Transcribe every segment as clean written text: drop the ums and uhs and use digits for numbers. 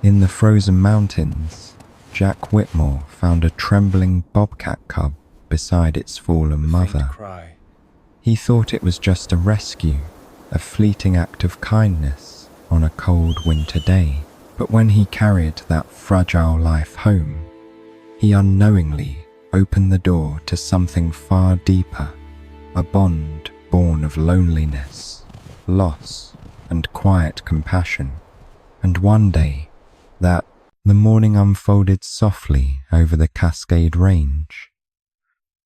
In the frozen mountains, Jack Whitmore found a trembling bobcat cub beside its fallen mother. He thought it was just a rescue, a fleeting act of kindness on a cold winter day. But when he carried that fragile life home, he unknowingly opened the door to something far deeper, a bond born of loneliness, loss, and quiet compassion. And one day, the morning unfolded softly over the Cascade Range.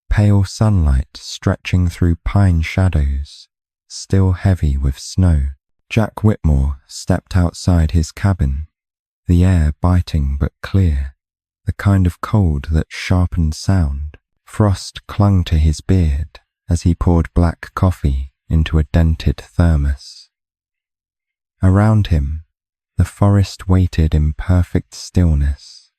Pale sunlight stretching through pine shadows, still heavy with snow. Jack Whitmore stepped outside his cabin, the air biting but clear, the kind of cold that sharpened sound. Frost clung to his beard as he poured black coffee into a dented thermos. Around him, the forest waited in perfect stillness,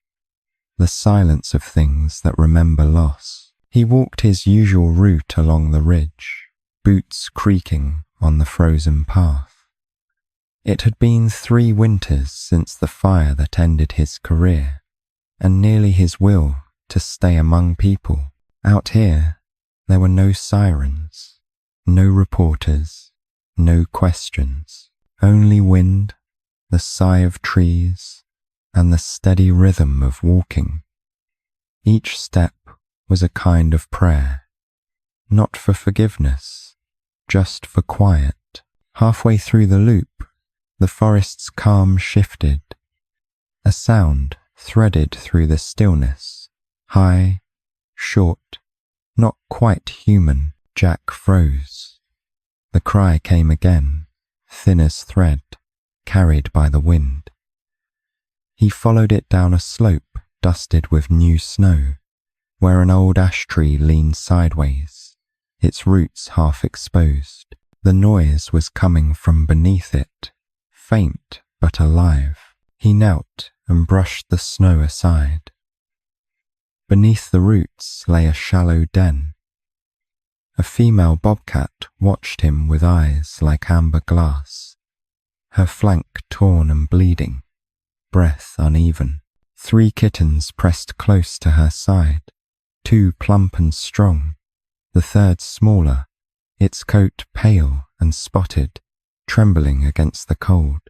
the silence of things that remember loss. He walked his usual route along the ridge, boots creaking on the frozen path. It had been 3 winters since the fire that ended his career, and nearly his will to stay among people. Out here, there were no sirens, no reporters, no questions, only wind, the sigh of trees, and the steady rhythm of walking. Each step was a kind of prayer, not for forgiveness, just for quiet. Halfway through the loop, the forest's calm shifted. A sound threaded through the stillness, high, short, not quite human. Jack froze. The cry came again, thin as thread, carried by the wind. He followed it down a slope dusted with new snow, where an old ash tree leaned sideways, its roots half exposed. The noise was coming from beneath it, faint but alive. He knelt and brushed the snow aside. Beneath the roots lay a shallow den. A female bobcat watched him with eyes like amber glass, her flank torn and bleeding, breath uneven. 3 kittens pressed close to her side, 2 plump and strong, the third smaller, its coat pale and spotted, trembling against the cold.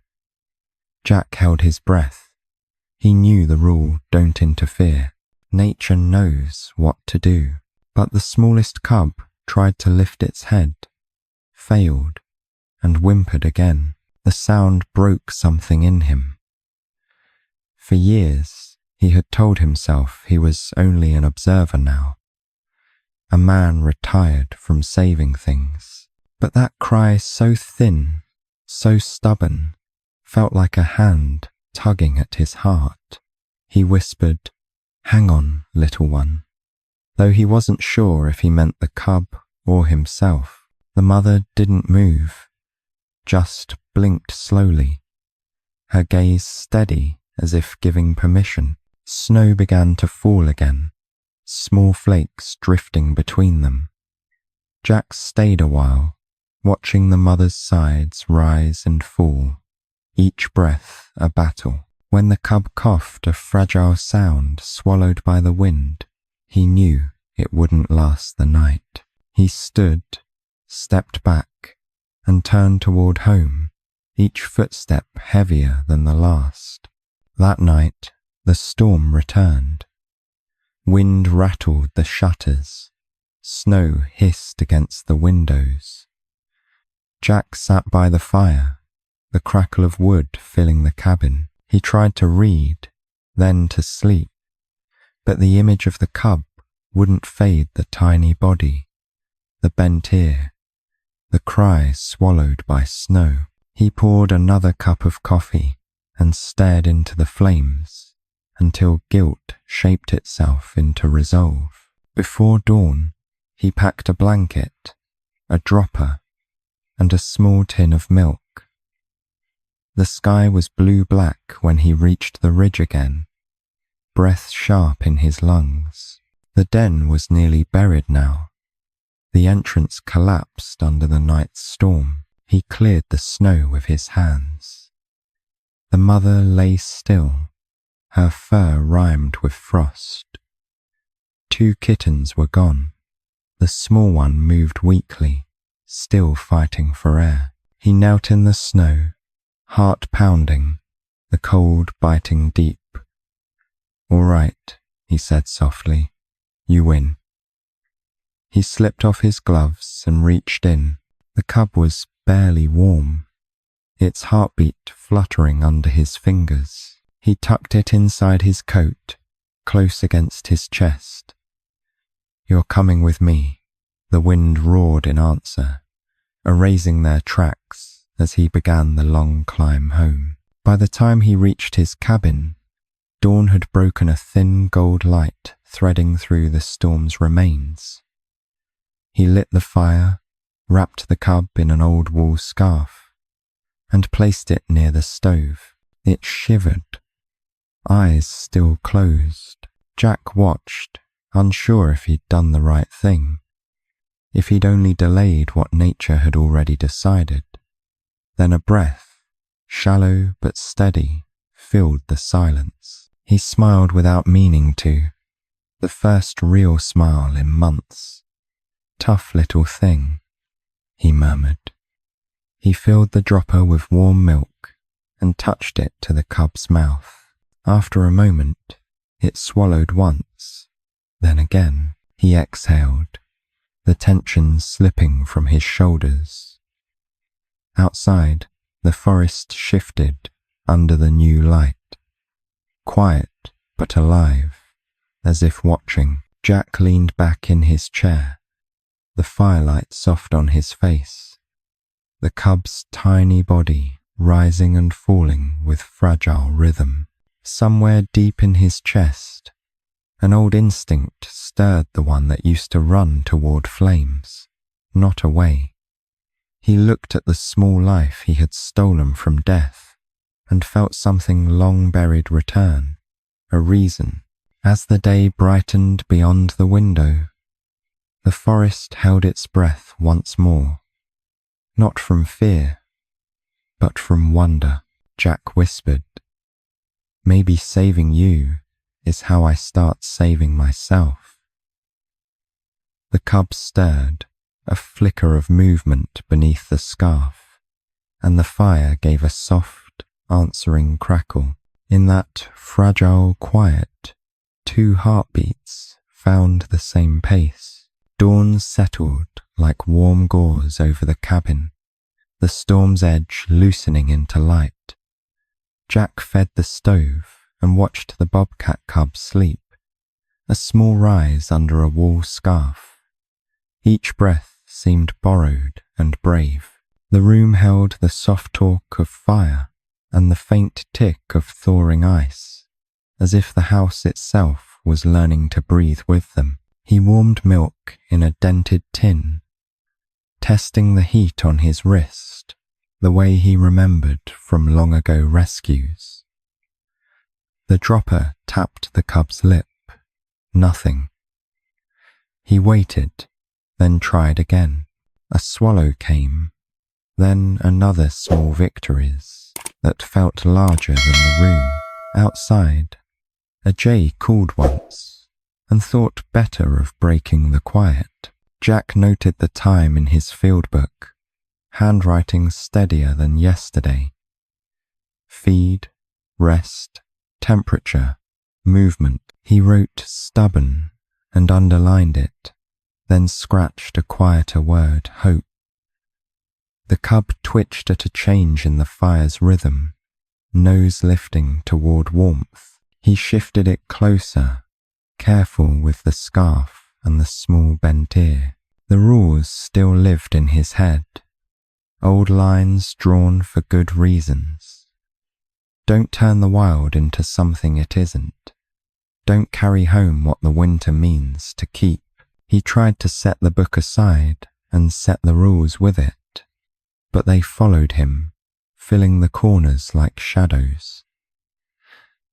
Jack held his breath. He knew the rule, don't interfere. Nature knows what to do. But the smallest cub tried to lift its head, failed, and whimpered again. The sound broke something in him. For years, he had told himself he was only an observer now, a man retired from saving things. But that cry, so thin, so stubborn, felt like a hand tugging at his heart. He whispered, "Hang on, little one," though he wasn't sure if he meant the cub or himself. The mother didn't move, just blinked slowly, her gaze steady as if giving permission. Snow began to fall again, small flakes drifting between them. Jack stayed a while, watching the mother's sides rise and fall, each breath a battle. When the cub coughed a fragile sound swallowed by the wind, he knew it wouldn't last the night. He stood, stepped back, and turned toward home, each footstep heavier than the last. That night, the storm returned. Wind rattled the shutters, snow hissed against the windows. Jack sat by the fire, the crackle of wood filling the cabin. He tried to read, then to sleep, but the image of the cub wouldn't fade the tiny body, the bent ear, the cry swallowed by snow. He poured another cup of coffee and stared into the flames until guilt shaped itself into resolve. Before dawn, he packed a blanket, a dropper, and a small tin of milk. The sky was blue-black when he reached the ridge again, breath sharp in his lungs. The den was nearly buried now. The entrance collapsed under the night's storm. He cleared the snow with his hands. The mother lay still, her fur rimed with frost. 2 kittens were gone. The small one moved weakly, still fighting for air. He knelt in the snow, heart pounding, the cold biting deep. "All right," he said softly. "You win." He slipped off his gloves and reached in. The cub was barely warm, its heartbeat fluttering under his fingers. He tucked it inside his coat, close against his chest. "You're coming with me," the wind roared in answer, erasing their tracks as he began the long climb home. By the time he reached his cabin, dawn had broken, a thin gold light threading through the storm's remains. He lit the fire, wrapped the cub in an old wool scarf, and placed it near the stove. It shivered, eyes still closed. Jack watched, unsure if he'd done the right thing, if he'd only delayed what nature had already decided. Then a breath, shallow but steady, filled the silence. He smiled without meaning to, the first real smile in months. "Tough little thing," he murmured. He filled the dropper with warm milk and touched it to the cub's mouth. After a moment, it swallowed once, then again. He exhaled, the tension slipping from his shoulders. Outside, the forest shifted under the new light, quiet but alive, as if watching. Jack leaned back in his chair, the firelight soft on his face, the cub's tiny body rising and falling with fragile rhythm. Somewhere deep in his chest, an old instinct stirred, the one that used to run toward flames, not away. He looked at the small life he had stolen from death and felt something long buried return, a reason. As the day brightened beyond the window, the forest held its breath once more, not from fear, but from wonder. Jack whispered, "Maybe saving you is how I start saving myself." The cub stirred, a flicker of movement beneath the scarf, and the fire gave a soft, answering crackle. In that fragile quiet, 2 heartbeats found the same pace. Dawn settled like warm gauze over the cabin, the storm's edge loosening into light. Jack fed the stove and watched the bobcat cub sleep, a small rise under a wool scarf. Each breath seemed borrowed and brave. The room held the soft talk of fire and the faint tick of thawing ice, as if the house itself was learning to breathe with them. He warmed milk in a dented tin, testing the heat on his wrist, the way he remembered from long ago rescues. The dropper tapped the cub's lip. Nothing. He waited, then tried again. A swallow came, then another small victories that felt larger than the room. Outside, a jay called once and thought better of breaking the quiet. Jack noted the time in his field book, handwriting steadier than yesterday. Feed, rest, temperature, movement. He wrote stubborn and underlined it, then scratched a quieter word, hope. The cub twitched at a change in the fire's rhythm, nose lifting toward warmth. He shifted it closer, careful with the scarf and the small bent ear. The rules still lived in his head, old lines drawn for good reasons. Don't turn the wild into something it isn't. Don't carry home what the winter means to keep. He tried to set the book aside and set the rules with it, but they followed him, filling the corners like shadows.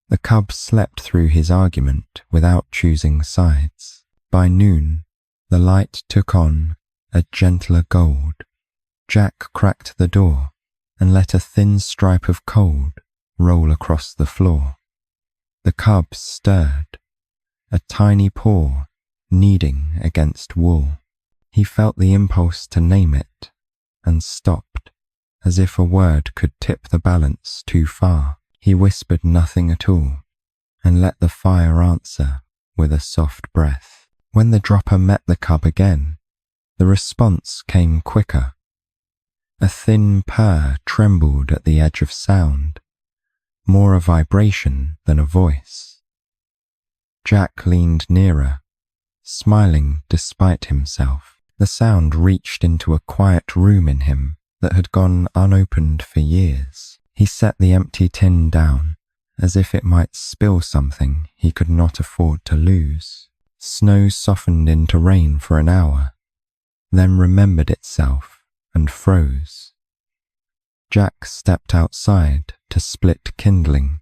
The cub slept through his argument without choosing sides. By noon, the light took on a gentler gold. Jack cracked the door and let a thin stripe of cold roll across the floor. The cub stirred, a tiny paw kneading against wool. He felt the impulse to name it and stopped, as if a word could tip the balance too far. He whispered nothing at all and let the fire answer with a soft breath. When the dropper met the cub again, the response came quicker. A thin purr trembled at the edge of sound, more a vibration than a voice. Jack leaned nearer, smiling despite himself. The sound reached into a quiet room in him that had gone unopened for years. He set the empty tin down, as if it might spill something he could not afford to lose. Snow softened into rain for an hour, then remembered itself and froze. Jack stepped outside to split kindling,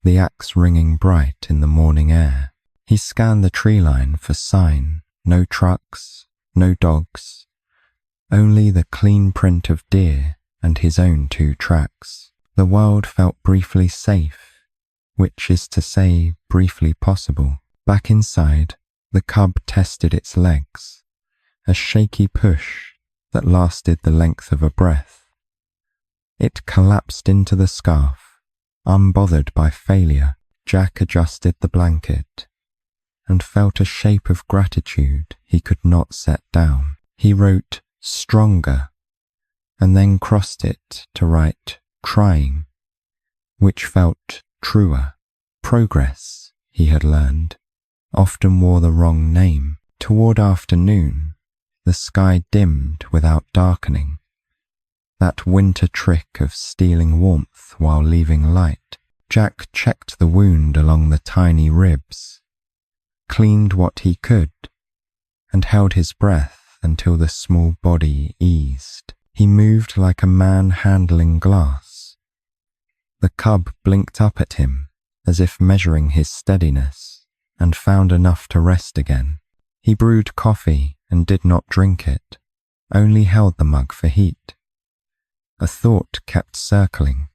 the axe ringing bright in the morning air. He scanned the tree line for sign. No trucks, no dogs, only the clean print of deer and his own 2 tracks. The world felt briefly safe, which is to say briefly possible. Back inside, the cub tested its legs, a shaky push that lasted the length of a breath. It collapsed into the scarf, unbothered by failure. Jack adjusted the blanket and felt a shape of gratitude he could not set down. He wrote "stronger" and then crossed it to write "trying," which felt truer. Progress, he had learned, often wore the wrong name. Toward afternoon, the sky dimmed without darkening, that winter trick of stealing warmth while leaving light. Jack checked the wound along the tiny ribs, cleaned what he could, and held his breath until the small body eased. He moved like a man handling glass. The cub blinked up at him as if measuring his steadiness, and found enough to rest again. He brewed coffee and did not drink it, only held the mug for heat. A thought kept circling.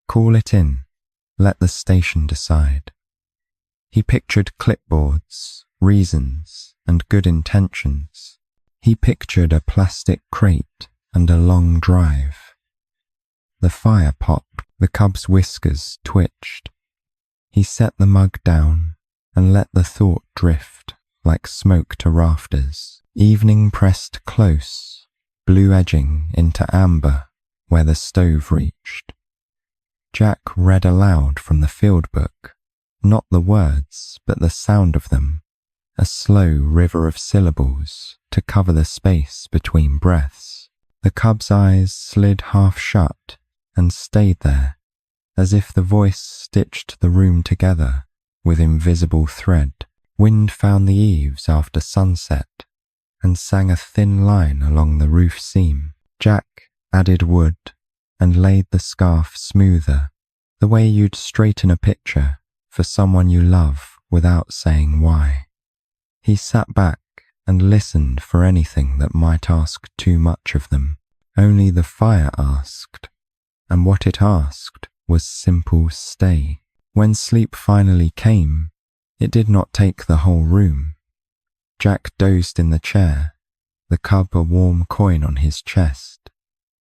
Call it in, let the station decide. He pictured clipboards, reasons, and good intentions. He pictured a plastic crate and a long drive. The fire popped, the cub's whiskers twitched. He set the mug down and let the thought drift like smoke to rafters. Evening pressed close, blue edging into amber where the stove reached. Jack read aloud from the field book, not the words, but the sound of them, a slow river of syllables to cover the space between breaths. The cub's eyes slid half shut and stayed there, as if the voice stitched the room together with invisible thread. Wind found the eaves after sunset and sang a thin line along the roof seam. Jack added wood and laid the scarf smoother, the way you'd straighten a picture for someone you love without saying why. He sat back and listened for anything that might ask too much of them. Only the fire asked, and what it asked was simple stay. When sleep finally came, it did not take the whole room. Jack dozed in the chair, the cub a warm coin on his chest,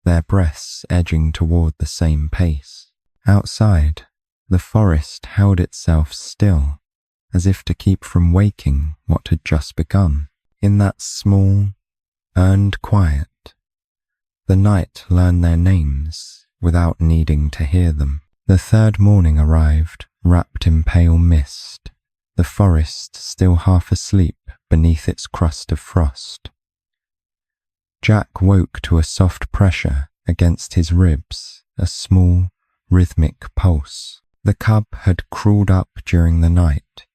their breaths edging toward the same pace. Outside, the forest held itself still, as if to keep from waking what had just begun. In that small, earned quiet, the night learned their names without needing to hear them. The third morning arrived, wrapped in pale mist, the forest still half asleep beneath its crust of frost. Jack woke to a soft pressure against his ribs, a small, rhythmic pulse. The cub had crawled up during the night,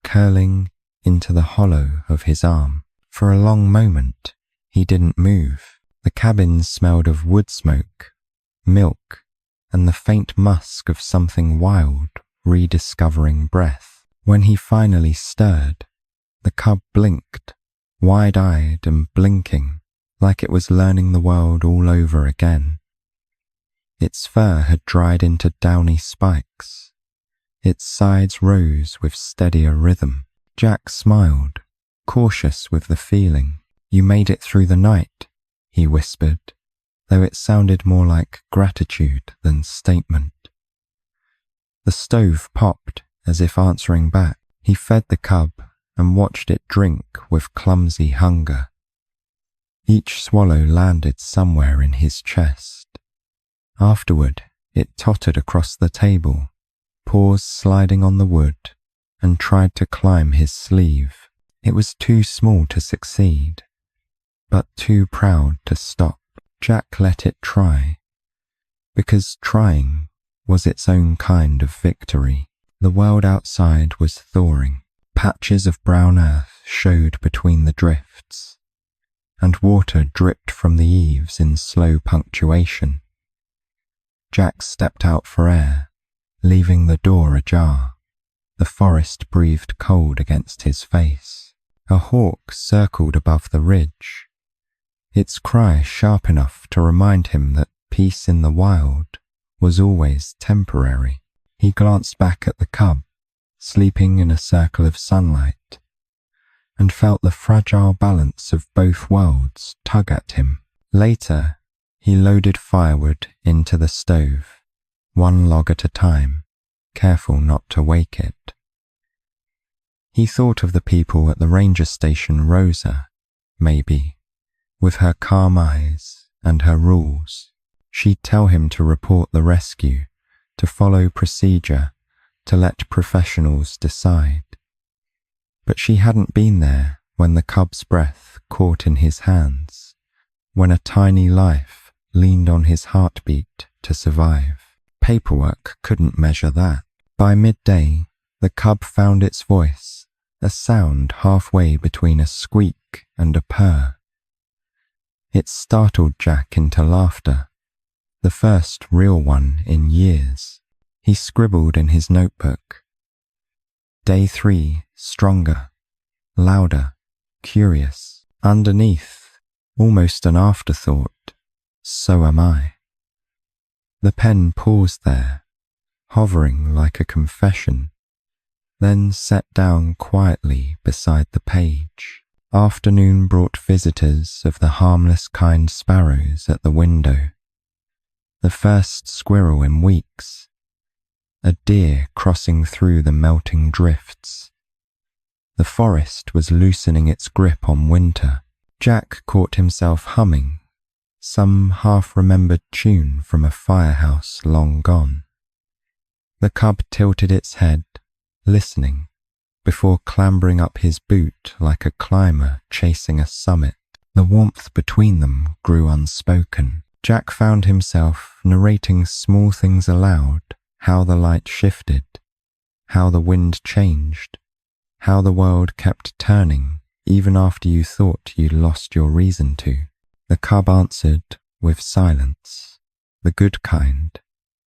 curling into the hollow of his arm. For a long moment, he didn't move. The cabin smelled of wood smoke, milk, and the faint musk of something wild rediscovering breath. When he finally stirred, the cub blinked, wide-eyed and blinking, like it was learning the world all over again. Its fur had dried into downy spikes. Its sides rose with steadier rhythm. Jack smiled, cautious with the feeling. "You made it through the night," he whispered, though it sounded more like gratitude than statement. The stove popped as if answering back. He fed the cub and watched it drink with clumsy hunger. Each swallow landed somewhere in his chest. Afterward, it tottered across the table, paws sliding on the wood, and tried to climb his sleeve. It was too small to succeed, but too proud to stop. Jack let it try, because trying was its own kind of victory. The world outside was thawing. Patches of brown earth showed between the drifts, and water dripped from the eaves in slow punctuation. Jack stepped out for air, leaving the door ajar. The forest breathed cold against his face. A hawk circled above the ridge, its cry sharp enough to remind him that peace in the wild was always temporary. He glanced back at the cub, sleeping in a circle of sunlight, and felt the fragile balance of both worlds tug at him. Later, he loaded firewood into the stove, one log at a time, careful not to wake it. He thought of the people at the ranger station. Rosa, maybe, with her calm eyes and her rules. She'd tell him to report the rescue, to follow procedure, to let professionals decide. But she hadn't been there when the cub's breath caught in his hands, when a tiny life leaned on his heartbeat to survive. Paperwork couldn't measure that. By midday, the cub found its voice, a sound halfway between a squeak and a purr. It startled Jack into laughter, the first real one in years. He scribbled in his notebook. Day 3, stronger, louder, curious. Underneath, almost an afterthought, so am I. The pen paused there, hovering like a confession, then set down quietly beside the page. Afternoon brought visitors of the harmless kind sparrows at the window. The first squirrel in weeks. A deer crossing through the melting drifts. The forest was loosening its grip on winter. Jack caught himself humming some half-remembered tune from a firehouse long gone. The cub tilted its head, listening, before clambering up his boot like a climber chasing a summit. The warmth between them grew unspoken. Jack found himself narrating small things aloud, how the light shifted, how the wind changed, how the world kept turning even after you thought you'd lost your reason to. The cub answered with silence, the good kind,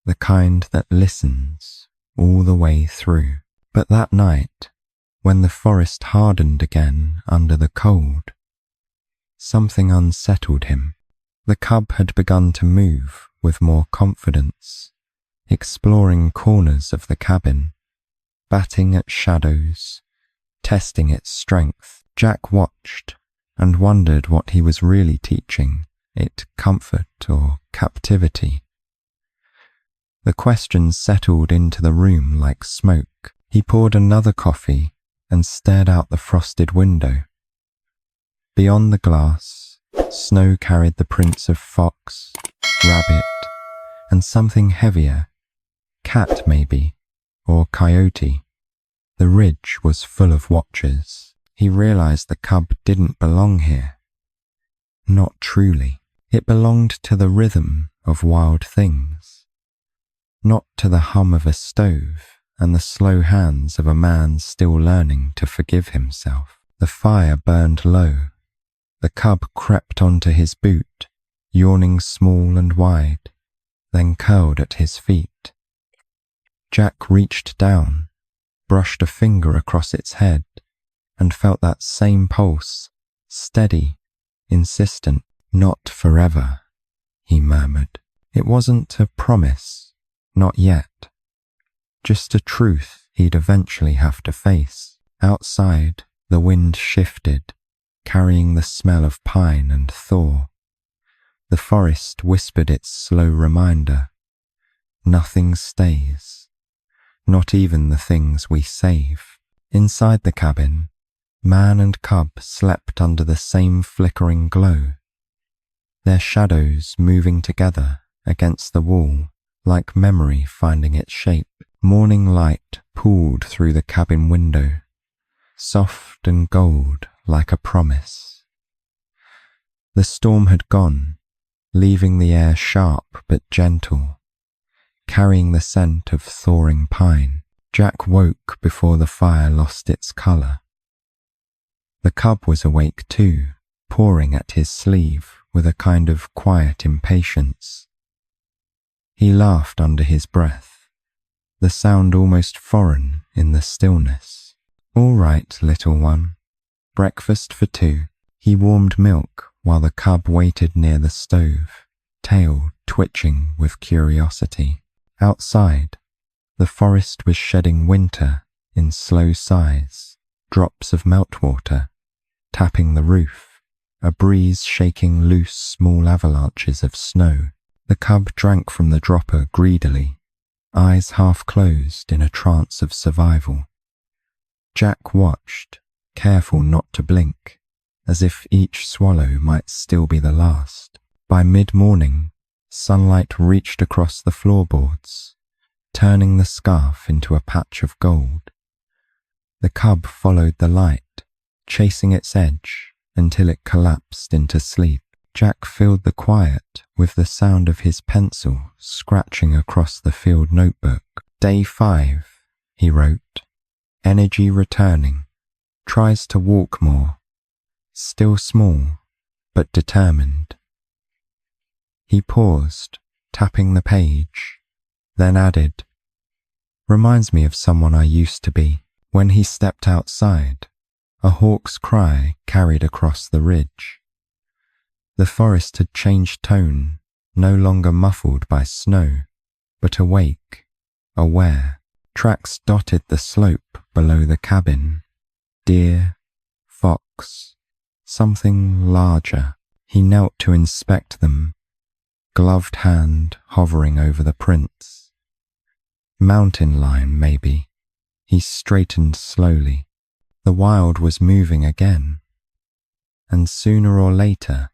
the kind that listens all the way through. But that night, when the forest hardened again under the cold, something unsettled him. The cub had begun to move with more confidence, exploring corners of the cabin, batting at shadows, testing its strength. Jack watched and wondered what he was really teaching it, comfort or captivity. The questions settled into the room like smoke. He poured another coffee and stared out the frosted window. Beyond the glass, snow carried the prints of fox, rabbit, and something heavier, cat maybe, or coyote. The ridge was full of watchers. He realized the cub didn't belong here. Not truly. It belonged to the rhythm of wild things, not to the hum of a stove and the slow hands of a man still learning to forgive himself. The fire burned low. The cub crept onto his boot, yawning small and wide, then curled at his feet. Jack reached down, brushed a finger across its head, and felt that same pulse, steady, insistent. Not forever, he murmured. It wasn't a promise, not yet. Just a truth he'd eventually have to face. Outside, the wind shifted, carrying the smell of pine and thaw. The forest whispered its slow reminder. Nothing stays, not even the things we save. Inside the cabin, man and cub slept under the same flickering glow, their shadows moving together against the wall like memory finding its shape. Morning light pooled through the cabin window, soft and gold like a promise. The storm had gone, leaving the air sharp but gentle, carrying the scent of thawing pine. Jack woke before the fire lost its colour. The cub was awake too, pawing at his sleeve with a kind of quiet impatience. He laughed under his breath, the sound almost foreign in the stillness. "All right, little one. Breakfast for two." He warmed milk while the cub waited near the stove, tail twitching with curiosity. Outside, the forest was shedding winter in slow sighs, drops of meltwater tapping the roof, a breeze shaking loose small avalanches of snow. The cub drank from the dropper greedily, eyes half closed in a trance of survival. Jack watched, careful not to blink, as if each swallow might still be the last. By mid-morning, sunlight reached across the floorboards, turning the scarf into a patch of gold. The cub followed the light, chasing its edge until it collapsed into sleep. Jack filled the quiet with the sound of his pencil scratching across the field notebook. "Day 5, he wrote. "Energy returning. Tries to walk more. Still small, but determined." He paused, tapping the page, then added, "Reminds me of someone I used to be." When he stepped outside, a hawk's cry carried across the ridge. The forest had changed tone, no longer muffled by snow, but awake, aware. Tracks dotted the slope below the cabin. Deer, fox, something larger. He knelt to inspect them, gloved hand hovering over the prints. Mountain lion, maybe. He straightened slowly. The wild was moving again, and sooner or later,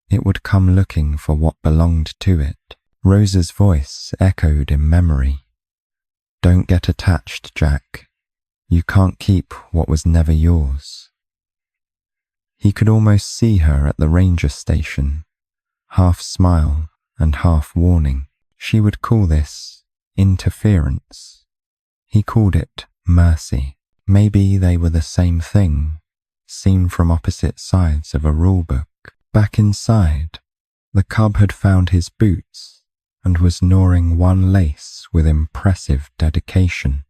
it would come looking for what belonged to it. Rosa's voice echoed in memory. "Don't get attached, Jack. You can't keep what was never yours." He could almost see her at the ranger station, half smile and half warning. She would call this interference. He called it mercy. Maybe they were the same thing, seen from opposite sides of a rulebook. Back inside, the cub had found his boots and was gnawing one lace with impressive dedication.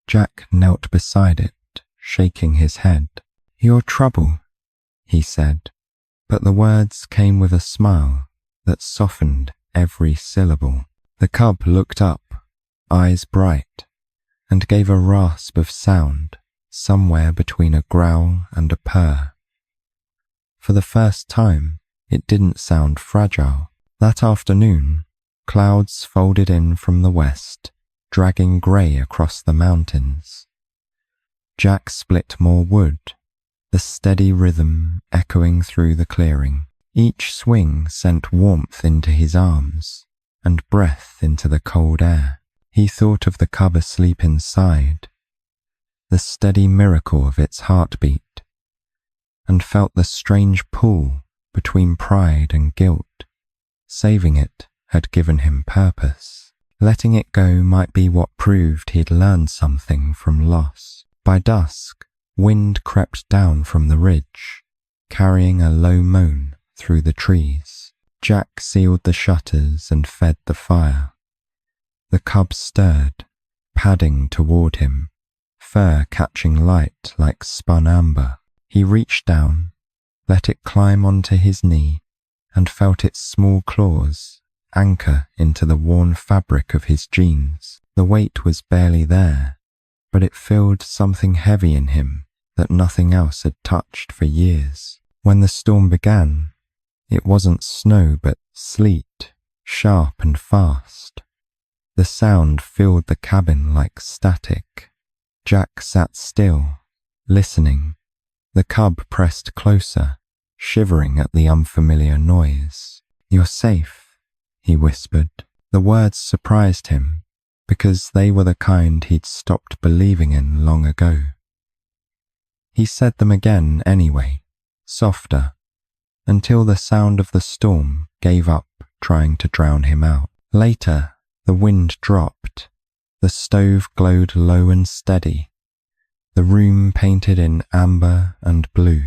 Jack knelt beside it, shaking his head. "Your trouble," he said, but the words came with a smile that softened every syllable. The cub looked up, eyes bright, and gave a rasp of sound somewhere between a growl and a purr. For the first time, it didn't sound fragile. That afternoon, clouds folded in from the west, dragging grey across the mountains. Jack split more wood, the steady rhythm echoing through the clearing. Each swing sent warmth into his arms and breath into the cold air. He thought of the cub asleep inside, the steady miracle of its heartbeat, and felt the strange pull between pride and guilt. Saving it had given him purpose. Letting it go might be what proved he'd learned something from loss. By dusk, wind crept down from the ridge, carrying a low moan through the trees. Jack sealed the shutters and fed the fire. The cub stirred, padding toward him, fur catching light like spun amber. He reached down, let it climb onto his knee, and felt its small claws anchor into the worn fabric of his jeans. The weight was barely there, but it filled something heavy in him that nothing else had touched for years. When the storm began, it wasn't snow but sleet, sharp and fast. The sound filled the cabin like static. Jack sat still, listening. The cub pressed closer, shivering at the unfamiliar noise. "You're safe," he whispered. The words surprised him, because they were the kind he'd stopped believing in long ago. He said them again anyway, softer, until the sound of the storm gave up trying to drown him out. Later, the wind dropped. The stove glowed low and steady. The room painted in amber and blue.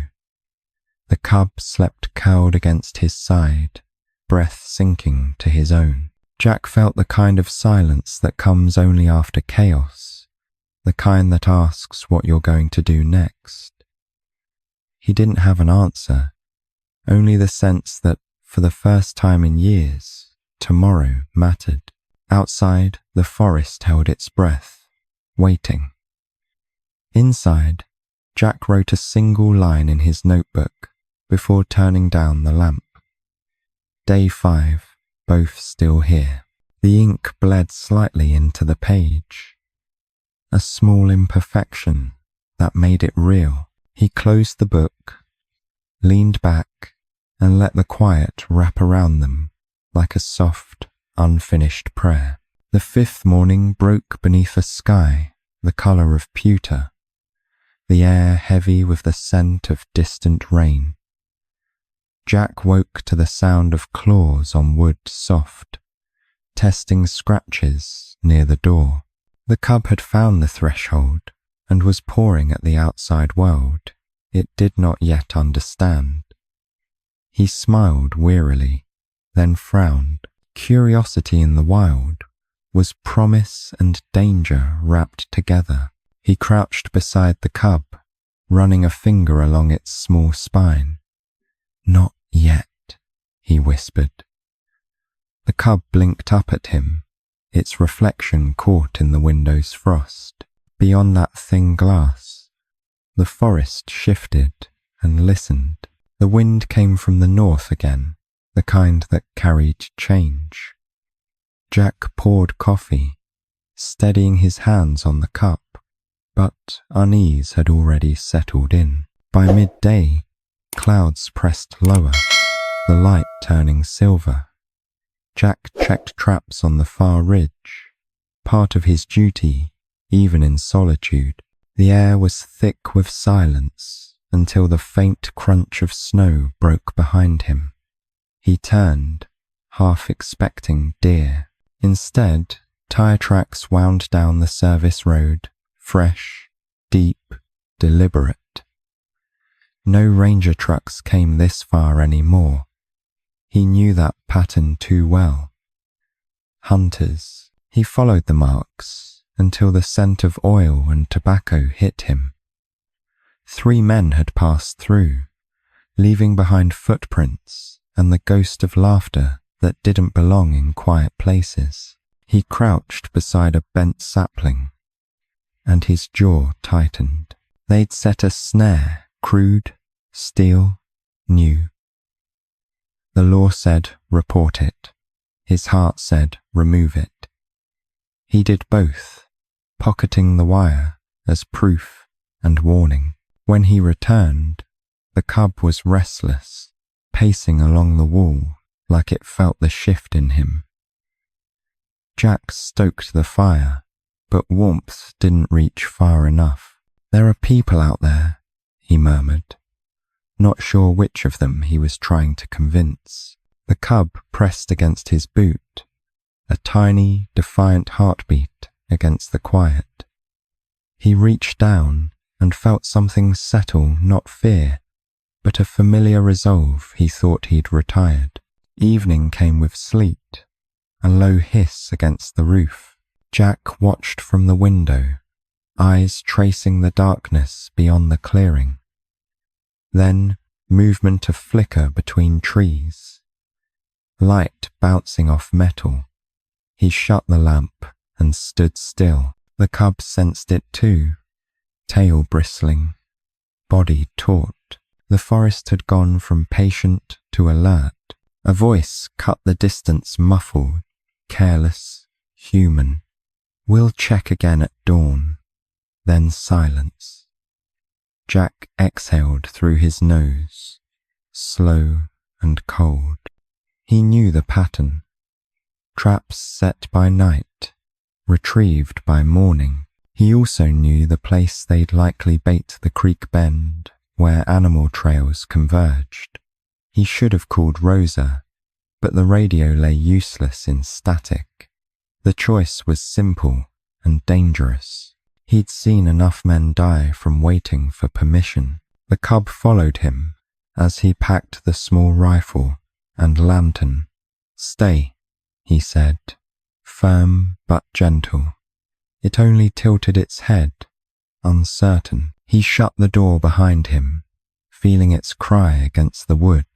The cub slept curled against his side, breath sinking to his own. Jack felt the kind of silence that comes only after chaos, the kind that asks what you're going to do next. He didn't have an answer, only the sense that, for the first time in years, tomorrow mattered. Outside, the forest held its breath, waiting. Inside, Jack wrote a single line in his notebook before turning down the lamp. Day 5, both still here. The ink bled slightly into the page. A small imperfection that made it real. He closed the book, leaned back, and let the quiet wrap around them like a soft, unfinished prayer. The 5th morning broke beneath a sky the color of pewter, the air heavy with the scent of distant rain. Jack woke to the sound of claws on wood soft, testing scratches near the door. The cub had found the threshold and was pawing at the outside world it did not yet understand. He smiled wearily, then frowned. Curiosity in the wild was promise and danger wrapped together. He crouched beside the cub, running a finger along its small spine. "Not yet," he whispered. The cub blinked up at him, its reflection caught in the window's frost. Beyond that thin glass, the forest shifted and listened. The wind came from the north again, the kind that carried change. Jack poured coffee, steadying his hands on the cup, but unease had already settled in. By midday, clouds pressed lower, the light turning silver. Jack checked traps on the far ridge, part of his duty, even in solitude. The air was thick with silence until the faint crunch of snow broke behind him. He turned, half expecting deer. Instead, tire tracks wound down the service road, fresh, deep, deliberate. No ranger trucks came this far anymore. He knew that pattern too well. Hunters. He followed the marks until the scent of oil and tobacco hit him. 3 men had passed through, leaving behind footprints and the ghost of laughter that didn't belong in quiet places. He crouched beside a bent sapling, and his jaw tightened. They'd set a snare, crude, steel, new. The law said, report it. His heart said, remove it. He did both, pocketing the wire as proof and warning. When he returned, the cub was restless, pacing along the wall like it felt the shift in him. Jack stoked the fire, but warmth didn't reach far enough. There are people out there, he murmured, not sure which of them he was trying to convince. The cub pressed against his boot, a tiny, defiant heartbeat against the quiet. He reached down and felt something settle, not fear, but a familiar resolve he thought he'd retired. Evening came with sleet, a low hiss against the roof. Jack watched from the window, eyes tracing the darkness beyond the clearing. Then movement of flicker between trees. light bouncing off metal. He shut the lamp and stood still. The cub sensed it too, tail bristling, body taut. The forest had gone from patient to alert. A voice cut the distance, muffled, careless, human. "We'll check again at dawn." Then silence. Jack exhaled through his nose, slow and cold. He knew the pattern. Traps set by night, retrieved by morning. He also knew the place they'd likely bait the creek bend, where animal trails converged. He should have called Rosa, but the radio lay useless in static. The choice was simple and dangerous. He'd seen enough men die from waiting for permission. The cub followed him as he packed the small rifle and lantern. "Stay," he said, firm but gentle. It only tilted its head, uncertain. He shut the door behind him, feeling its cry against the wood,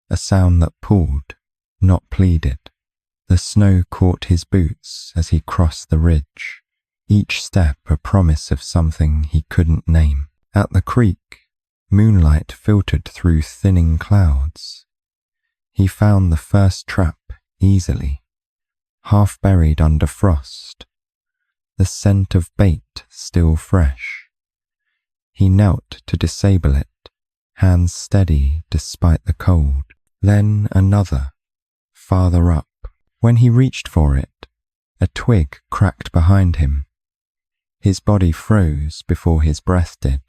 a sound that pulled, not pleaded. The snow caught his boots as he crossed the ridge, each step a promise of something he couldn't name. At the creek, moonlight filtered through thinning clouds. He found the first trap easily, half buried under frost, the scent of bait still fresh. He knelt to disable it, hands steady despite the cold. Then another, farther up. When he reached for it, a twig cracked behind him. His body froze before his breath did.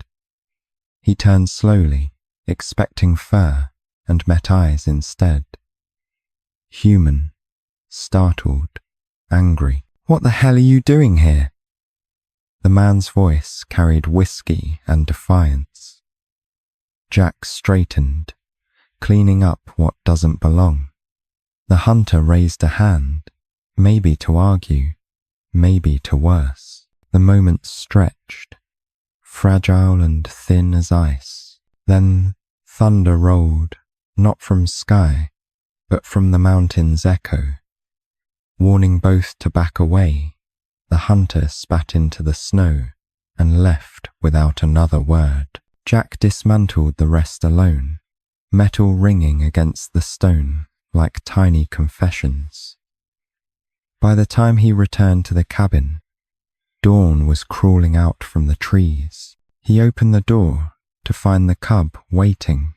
He turned slowly, expecting fur, and met eyes instead. Human, startled, angry. "What the hell are you doing here?" The man's voice carried whiskey and defiance. Jack straightened, cleaning up what doesn't belong. The hunter raised a hand, maybe to argue, maybe to worse. The moment stretched, fragile and thin as ice. Then thunder rolled, not from sky, but from the mountain's echo. Warning both to back away, the hunter spat into the snow and left without another word. Jack dismantled the rest alone, metal ringing against the stone like tiny confessions. By the time he returned to the cabin, dawn was crawling out from the trees. He opened the door to find the cub waiting,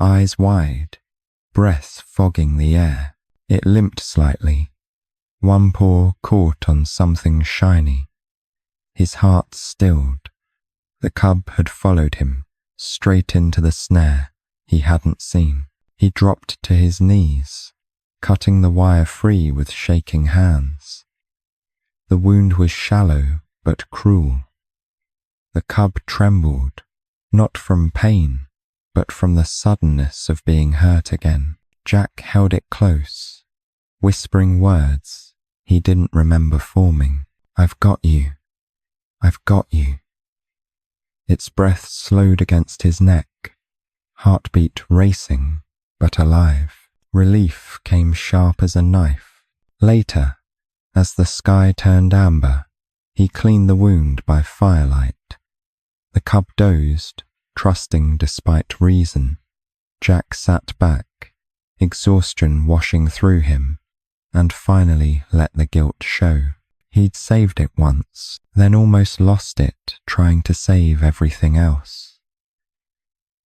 eyes wide, breath fogging the air. It limped slightly, one paw caught on something shiny. His heart stilled. The cub had followed him, straight into the snare he hadn't seen. He dropped to his knees, cutting the wire free with shaking hands. The wound was shallow but cruel. The cub trembled, not from pain, but from the suddenness of being hurt again. Jack held it close, whispering words he didn't remember forming. "I've got you. I've got you." Its breath slowed against his neck, heartbeat racing, but alive. Relief came sharp as a knife. Later, as the sky turned amber, he cleaned the wound by firelight. The cub dozed, trusting despite reason. Jack sat back, exhaustion washing through him, and finally let the guilt show. He'd saved it once, then almost lost it trying to save everything else.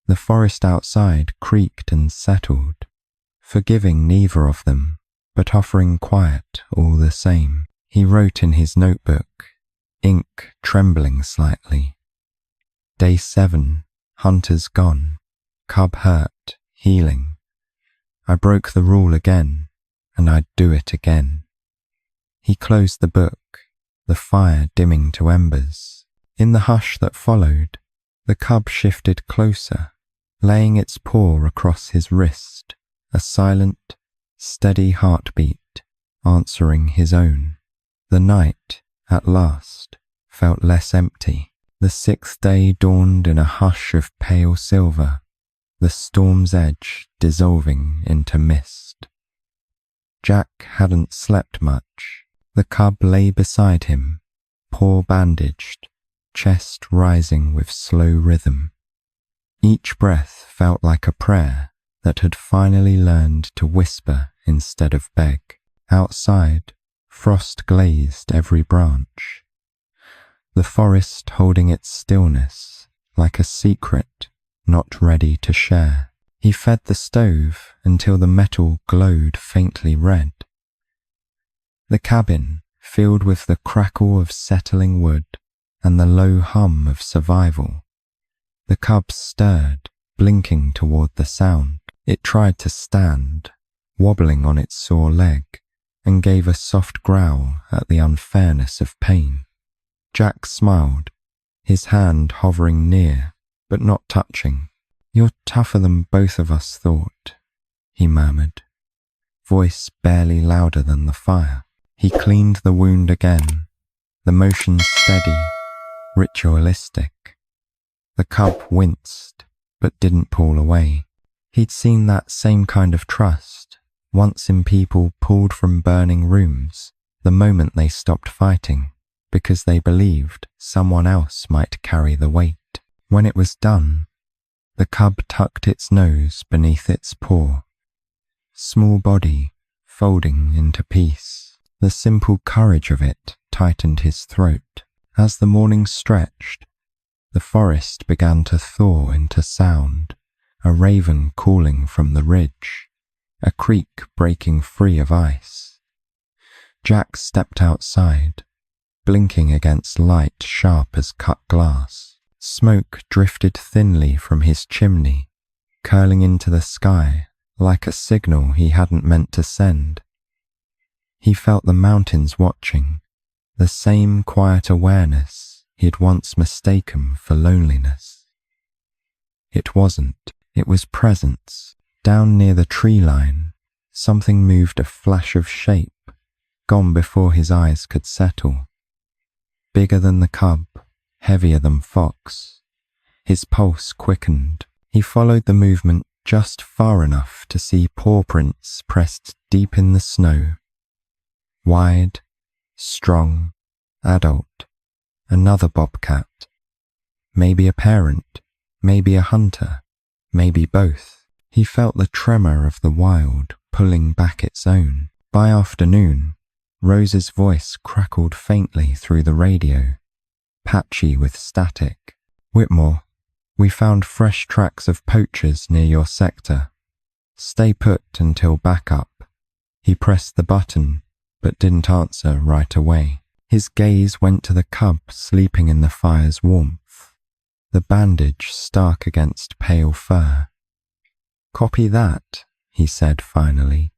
The forest outside creaked and settled, forgiving neither of them, but offering quiet all the same. He wrote in his notebook, ink trembling slightly. Day 7, hunters gone, cub hurt, healing. I broke the rule again, and I'd do it again. He closed the book, the fire dimming to embers. In the hush that followed, the cub shifted closer, laying its paw across his wrist, a silent, steady heartbeat answering his own. The night, at last, felt less empty. The 6th day dawned in a hush of pale silver, the storm's edge dissolving into mist. Jack hadn't slept much. The cub lay beside him, paw bandaged, chest rising with slow rhythm. Each breath felt like a prayer that had finally learned to whisper instead of beg. Outside, frost glazed every branch, the forest holding its stillness like a secret not ready to share. He fed the stove until the metal glowed faintly red. The cabin, filled with the crackle of settling wood and the low hum of survival. The cub stirred, blinking toward the sound. It tried to stand, wobbling on its sore leg, and gave a soft growl at the unfairness of pain. Jack smiled, his hand hovering near, but not touching. "You're tougher than both of us thought," he murmured, voice barely louder than the fire. He cleaned the wound again, the motion steady, ritualistic. The cub winced, but didn't pull away. He'd seen that same kind of trust once in people pulled from burning rooms the moment they stopped fighting, because they believed someone else might carry the weight. When it was done, the cub tucked its nose beneath its paw, small body folding into peace. The simple courage of it tightened his throat. As the morning stretched, the forest began to thaw into sound, a raven calling from the ridge, a creek breaking free of ice. Jack stepped outside, blinking against light sharp as cut glass. Smoke drifted thinly from his chimney, curling into the sky like a signal he hadn't meant to send. He felt the mountains watching, the same quiet awareness he'd once mistaken for loneliness. It wasn't, it was presence. Down near the tree line, something moved a flash of shape, gone before his eyes could settle. Bigger than the cub, heavier than Fox. His pulse quickened. He followed the movement just far enough to see paw prints pressed deep in the snow. Wide, strong, adult. Another bobcat. Maybe a parent, maybe a hunter, maybe both. He felt the tremor of the wild pulling back its own. By afternoon, Rose's voice crackled faintly through the radio, patchy with static. "Whitmore, we found fresh tracks of poachers near your sector. Stay put until backup." He pressed the button, but didn't answer right away. His gaze went to the cub sleeping in the fire's warmth, the bandage stark against pale fur. "Copy that," he said finally,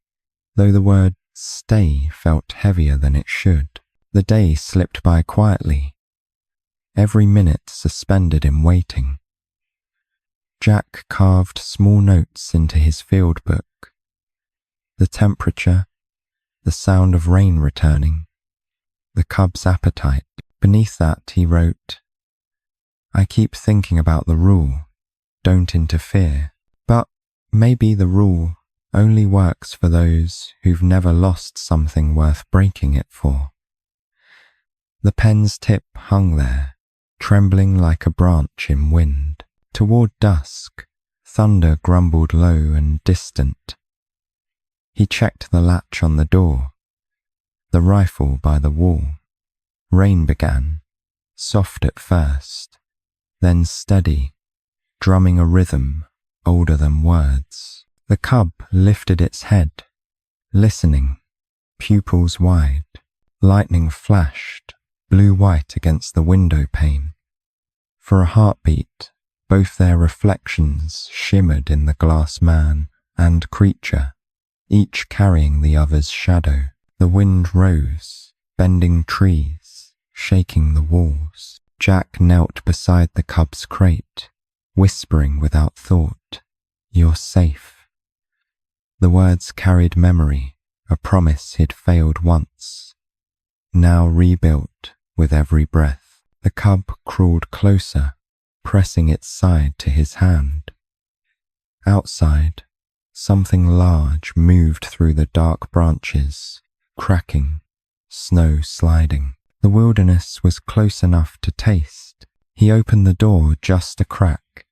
though the word stay felt heavier than it should. The day slipped by quietly, every minute suspended in waiting. Jack carved small notes into his field book. The temperature, the sound of rain returning, the cub's appetite. Beneath that he wrote, "I keep thinking about the rule, don't interfere, but maybe the rule only works for those who've never lost something worth breaking it for." The pen's tip hung there, trembling like a branch in wind. Toward dusk, thunder grumbled low and distant. He checked the latch on the door, the rifle by the wall. Rain began, soft at first, then steady, drumming a rhythm older than words. The cub lifted its head, listening, pupils wide. Lightning flashed, blue-white against the window pane. For a heartbeat, both their reflections shimmered in the glass man and creature, each carrying the other's shadow. The wind rose, bending trees, shaking the walls. Jack knelt beside the cub's crate, whispering without thought, "You're safe." The words carried memory, a promise he'd failed once, now rebuilt with every breath. The cub crawled closer, pressing its side to his hand. Outside, Something large moved through the dark branches, cracking, snow sliding. The wilderness was close enough to taste. He opened the door just a crack.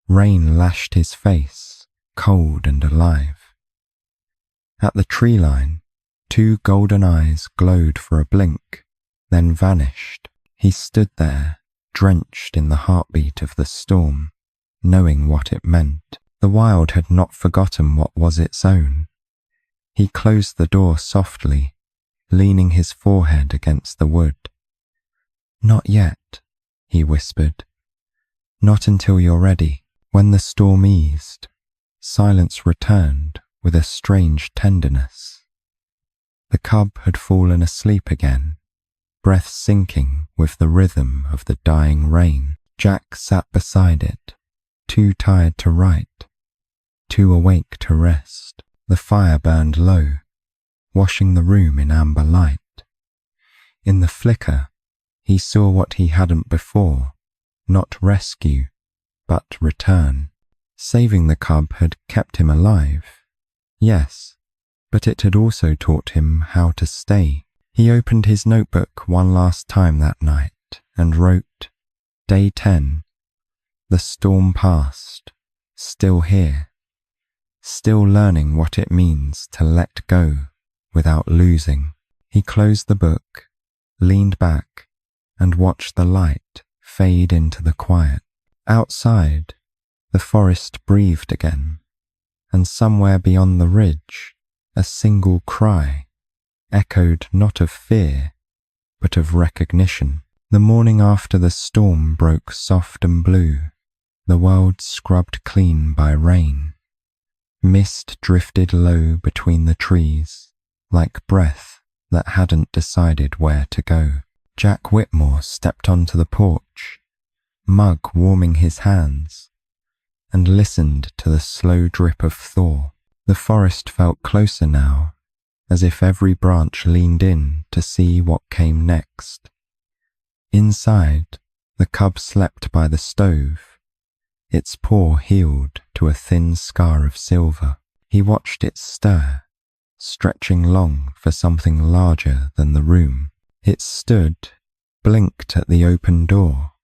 Rain lashed his face, cold and alive. At the tree line, 2 golden eyes glowed for a blink, then vanished. He stood there, drenched in the heartbeat of the storm, knowing what it meant. The wild had not forgotten what was its own. He closed the door softly, leaning his forehead against the wood. "Not yet," he whispered. "Not until you're ready." When the storm eased, silence returned with a strange tenderness. The cub had fallen asleep again, breath sinking with the rhythm of the dying rain. Jack sat beside it, too tired to write, too awake to rest. The fire burned low, washing the room in amber light. In the flicker, he saw what he hadn't before, not rescue, but return. Saving the cub had kept him alive. Yes, but it had also taught him how to stay. He opened his notebook one last time that night and wrote, Day 10. The storm passed, still here, still learning what it means to let go without losing. He closed the book, leaned back, and watched the light fade into the quiet. Outside, the forest breathed again, and somewhere beyond the ridge, a single cry echoed not of fear, but of recognition. The morning after the storm broke soft and blue, the world scrubbed clean by rain. Mist drifted low between the trees, like breath that hadn't decided where to go. Jack Whitmore stepped onto the porch, mug warming his hands, and listened to the slow drip of thaw. The forest felt closer now, as if every branch leaned in to see what came next. Inside, the cub slept by the stove, its paw healed to a thin scar of silver. He watched it stir, stretching long for something larger than the room. It stood, blinked at the open door,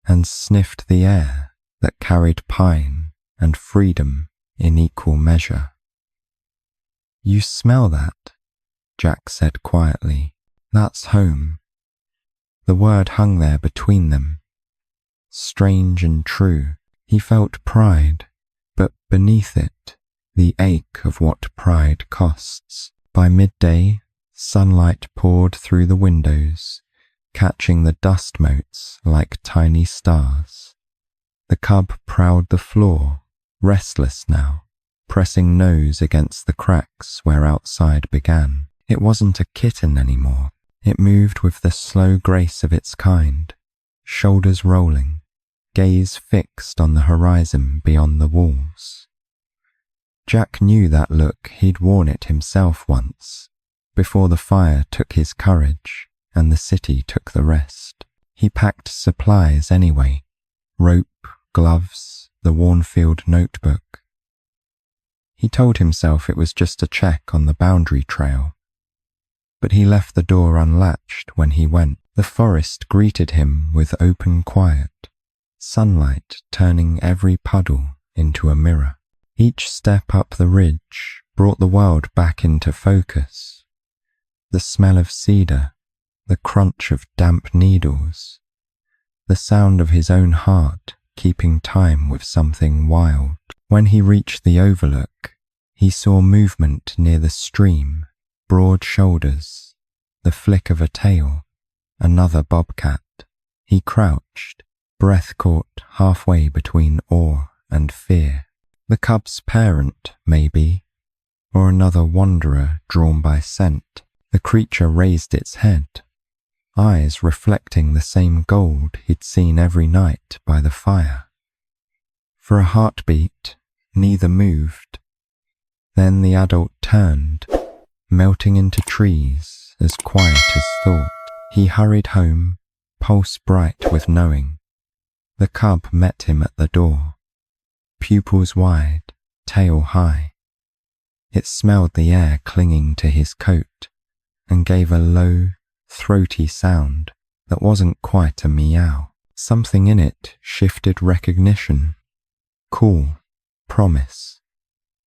and sniffed the air that carried pine and freedom in equal measure. "You smell that?" Jack said quietly. "That's home." The word hung there between them, strange and true. He felt pride, but beneath it, the ache of what pride costs. By midday, sunlight poured through the windows, catching the dust motes like tiny stars. The cub prowled the floor, restless now, pressing nose against the cracks where outside began. It wasn't a kitten anymore. It moved with the slow grace of its kind, shoulders rolling, gaze fixed on the horizon beyond the walls. Jack knew that look. He'd worn it himself once, before the fire took his courage and the city took the rest. He packed supplies anyway, rope, gloves, the worn-field notebook. He told himself it was just a check on the boundary trail, but he left the door unlatched when he went. The forest greeted him with open quiet, sunlight turning every puddle into a mirror. Each step up the ridge brought the world back into focus. The smell of cedar, the crunch of damp needles, the sound of his own heart keeping time with something wild. When he reached the overlook, he saw movement near the stream, broad shoulders, the flick of a tail, another bobcat. He crouched, breath caught halfway between awe and fear. The cub's parent, maybe, or another wanderer drawn by scent. The creature raised its head, eyes reflecting the same gold he'd seen every night by the fire. For a heartbeat, neither moved. Then the adult turned, melting into trees as quiet as thought. He hurried home, pulse bright with knowing. The cub met him at the door, pupils wide, tail high. It smelled the air clinging to his coat and gave a low, throaty sound that wasn't quite a meow. Something in it shifted recognition, call, promise.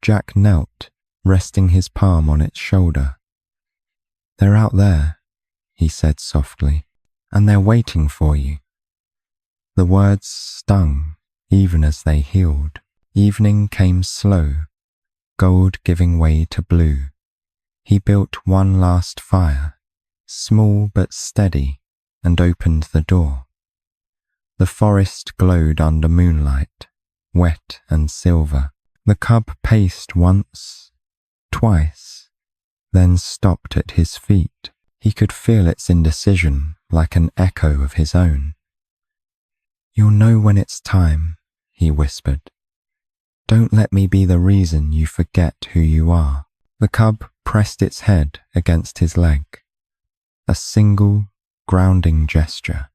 Jack knelt, resting his palm on its shoulder. "They're out there," he said softly, "and they're waiting for you." The words stung even as they healed. Evening came slow, gold giving way to blue. He built one last fire, small but steady, and opened the door. The forest glowed under moonlight, wet and silver. The cub paced once, twice, then stopped at his feet. He could feel its indecision like an echo of his own. "You'll know when it's time," he whispered. "Don't let me be the reason you forget who you are." The cub pressed its head against his leg, a single, grounding gesture,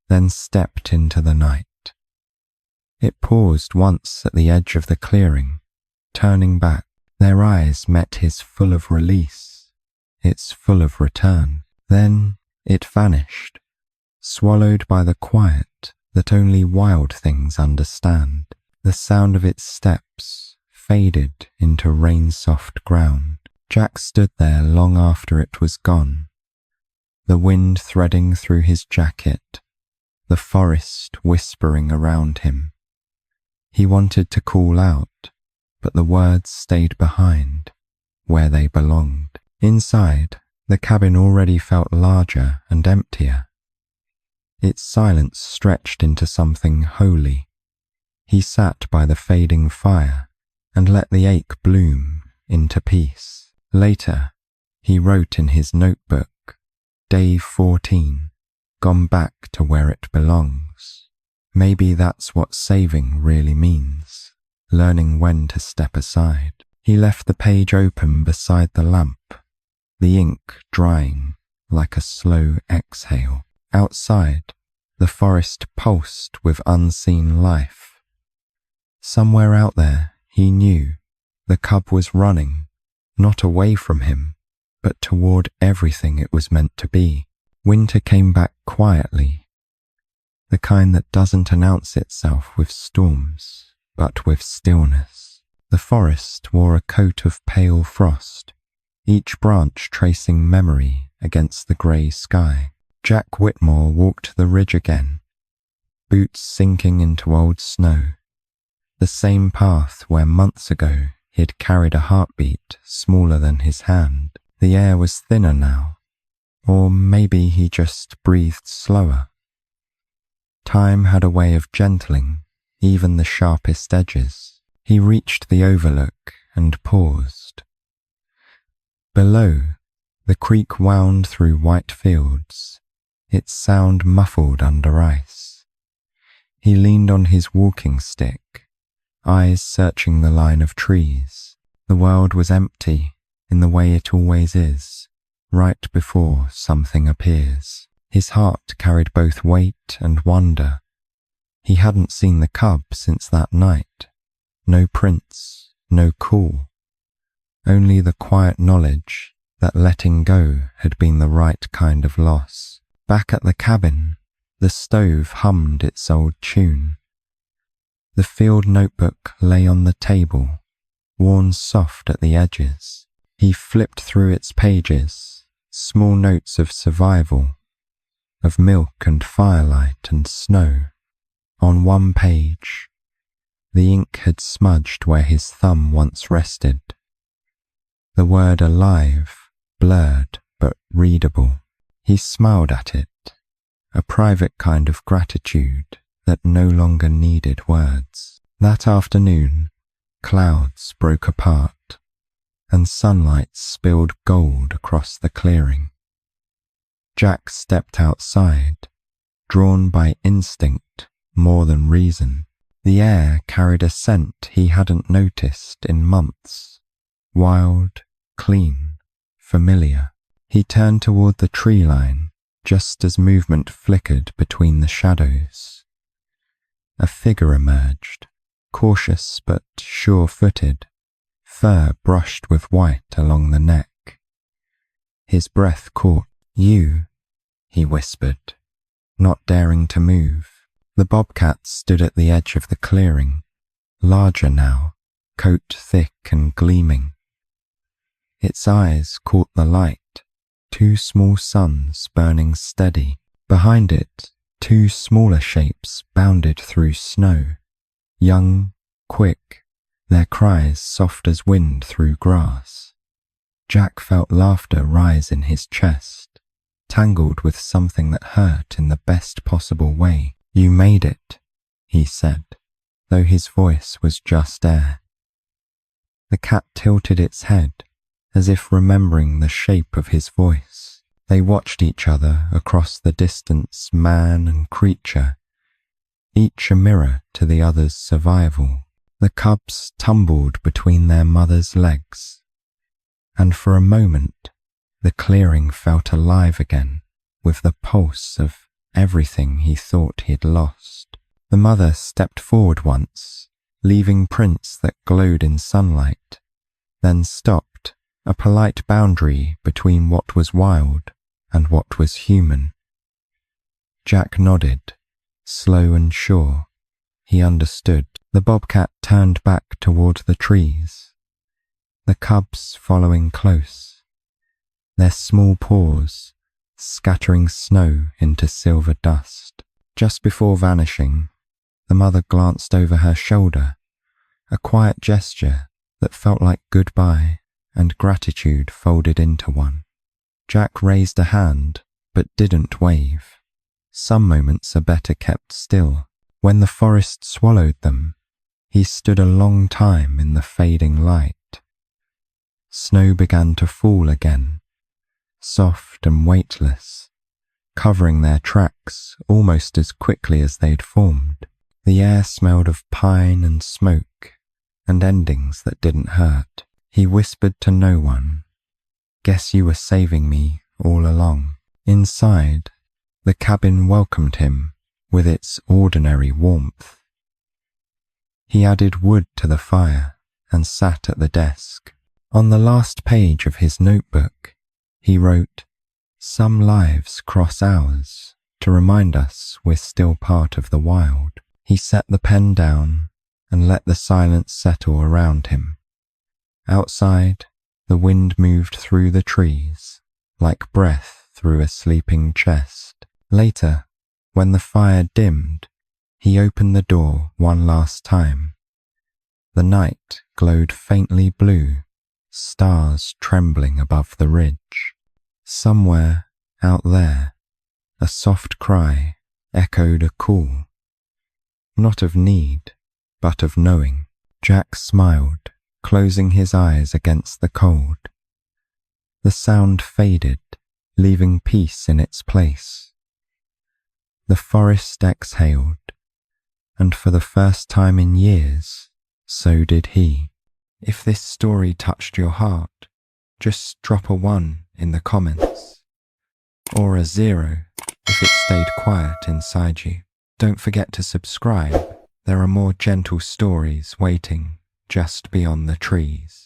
then stepped into the night. It paused once at the edge of the clearing, turning back. Their eyes met his full of release, its full of return. Then it vanished, swallowed by the quiet that only wild things understand. The sound of its steps faded into rain-soft ground. Jack stood there long after it was gone, the wind threading through his jacket, the forest whispering around him. He wanted to call out, but the words stayed behind, where they belonged. Inside, the cabin already felt larger and emptier. Its silence stretched into something holy. He sat by the fading fire and let the ache bloom into peace. Later, he wrote in his notebook, "Day 14, gone back to where it belongs." Maybe that's what saving really means, learning when to step aside. He left the page open beside the lamp, the ink drying like a slow exhale. Outside, the forest pulsed with unseen life. Somewhere out there, he knew, the cub was running, not away from him, but toward everything it was meant to be. Winter came back quietly, the kind that doesn't announce itself with storms, but with stillness. The forest wore a coat of pale frost, each branch tracing memory against the grey sky. Jack Whitmore walked the ridge again, boots sinking into old snow, the same path where months ago he'd carried a heartbeat smaller than his hand. The air was thinner now, or maybe he just breathed slower. Time had a way of gentling even the sharpest edges. He reached the overlook and paused. Below, the creek wound through white fields, its sound muffled under ice. He leaned on his walking stick, eyes searching the line of trees. The world was empty in the way it always is, right before something appears. His heart carried both weight and wonder. He hadn't seen the cub since that night. No prints, no call. Only the quiet knowledge that letting go had been the right kind of loss. Back at the cabin, the stove hummed its old tune. The field notebook lay on the table, worn soft at the edges. He flipped through its pages, small notes of survival, of milk and firelight and snow. On one page, the ink had smudged where his thumb once rested. The word alive, blurred but readable. He smiled at it, a private kind of gratitude that no longer needed words. That afternoon, clouds broke apart, and sunlight spilled gold across the clearing. Jack stepped outside, drawn by instinct more than reason. The air carried a scent he hadn't noticed in months. Wild, clean, familiar. He turned toward the tree line just as movement flickered between the shadows. A figure emerged, cautious but sure-footed, fur brushed with white along the neck. His breath caught. "You," he whispered, not daring to move. The bobcat stood at the edge of the clearing, larger now, coat thick and gleaming. Its eyes caught the light, two small suns burning steady. Behind it, two smaller shapes bounded through snow, young, quick, their cries soft as wind through grass. Jack felt laughter rise in his chest, tangled with something that hurt in the best possible way. "You made it," he said, though his voice was just air. The cat tilted its head, as if remembering the shape of his voice. They watched each other across the distance, man and creature, each a mirror to the other's survival. The cubs tumbled between their mother's legs, and for a moment the clearing felt alive again with the pulse of everything he thought he'd lost. The mother stepped forward once, leaving prints that glowed in sunlight, then stopped, a polite boundary between what was wild and what was human. Jack nodded, slow and sure. He understood. The bobcat turned back toward the trees, the cubs following close, their small paws scattering snow into silver dust. Just before vanishing, the mother glanced over her shoulder, a quiet gesture that felt like goodbye and gratitude folded into one. Jack raised a hand, but didn't wave. Some moments are better kept still. When the forest swallowed them, he stood a long time in the fading light. Snow began to fall again, soft and weightless, covering their tracks almost as quickly as they'd formed. The air smelled of pine and smoke, and endings that didn't hurt. He whispered to no one, "Guess you were saving me all along." Inside, the cabin welcomed him with its ordinary warmth. He added wood to the fire and sat at the desk. On the last page of his notebook, he wrote, "Some lives cross ours to remind us we're still part of the wild." He set the pen down and let the silence settle around him. Outside, the wind moved through the trees, like breath through a sleeping chest. Later, when the fire dimmed, he opened the door one last time. The night glowed faintly blue, stars trembling above the ridge. Somewhere out there, a soft cry echoed a call, not of need, but of knowing. Jack smiled, closing his eyes against the cold. The sound faded, leaving peace in its place. The forest exhaled, and for the first time in years, so did he. If this story touched your heart, just drop a 1 in the comments, or a 0 if it stayed quiet inside you. Don't forget to subscribe. There are more gentle stories waiting just beyond the trees.